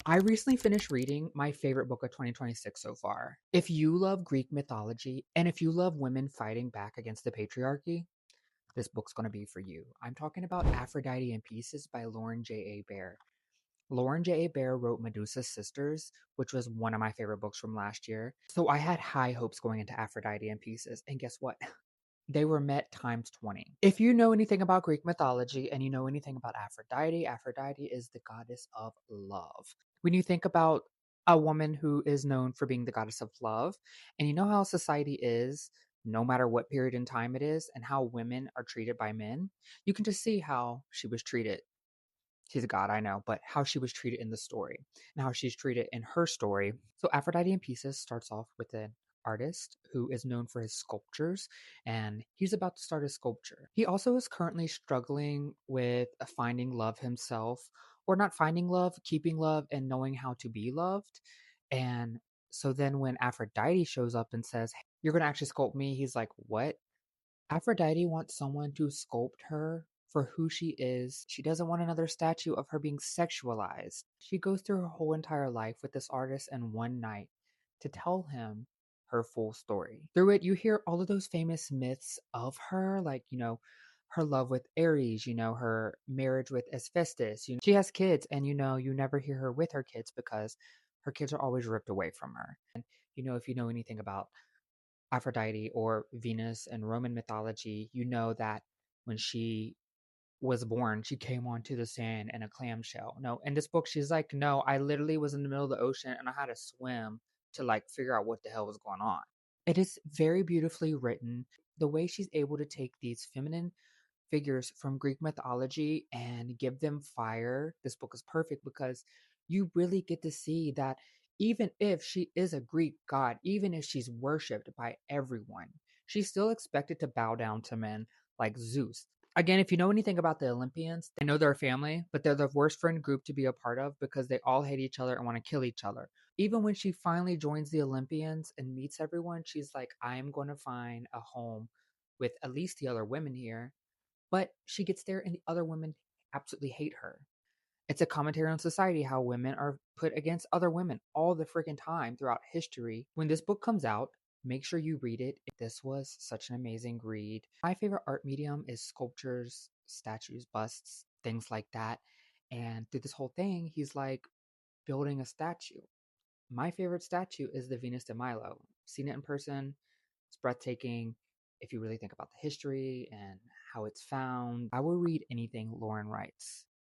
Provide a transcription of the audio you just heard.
I recently finished reading my favorite book of 2026 so far. If you love Greek mythology and if you love women fighting back against the patriarchy, this book's going to be for you. I'm talking about Aphrodite in Pieces by Lauren J.A. Bear. Lauren J.A. Bear wrote Medusa's Sisters, which was one of my favorite books from last year. So I had high hopes going into Aphrodite in Pieces, and guess what? They were met times 20. If you know anything about Greek mythology and you know anything about Aphrodite, Aphrodite is the goddess of love. When you think about a woman who is known for being the goddess of love, and you know how society is, no matter what period in time it is, and how women are treated by men, you can just see how she was treated. She's a god, I know, but how she was treated in the story and how she's treated in her story. So Aphrodite in Pieces starts off with an artist who is known for his sculptures, and he's about to start a sculpture. He also is currently struggling with finding love himself, or not finding love, keeping love, and knowing how to be loved. And so then when Aphrodite shows up and says, "Hey, you're going to actually sculpt me," he's like, "What?" Aphrodite wants someone to sculpt her for who she is. She doesn't want another statue of her being sexualized. She goes through her whole entire life with this artist in one night to tell him her full story. Through it, you hear all of those famous myths of her, like, her love with Ares, her marriage with Hephaestus. She has kids, and you never hear her with her kids because her kids are always ripped away from her. And if you know anything about Aphrodite or Venus in Roman mythology, you know that when she was born, she came onto the sand in a clamshell. No, in this book, she's like, no, I literally was in the middle of the ocean and I had to swim to like figure out what the hell was going on. It is very beautifully written. The way she's able to take these feminine figures from Greek mythology and give them fire. This book is perfect because you really get to see that even if she is a Greek god, even if she's worshipped by everyone, she's still expected to bow down to men like Zeus. Again, if you know anything about the Olympians, they know they're a family, but they're the worst friend group to be a part of because they all hate each other and want to kill each other. Even when she finally joins the Olympians and meets everyone, she's like, I'm going to find a home with at least the other women here, but she gets there and the other women absolutely hate her. It's a commentary on society, how women are put against other women all the freaking time throughout history. When this book comes out, make sure you read it. This was such an amazing read. My favorite art medium is sculptures, statues, busts, things like that. And through this whole thing, he's like building a statue. My favorite statue is the Venus de Milo. Seen it in person, it's breathtaking. If you really think about the history and how it's found, I will read anything Lauren writes.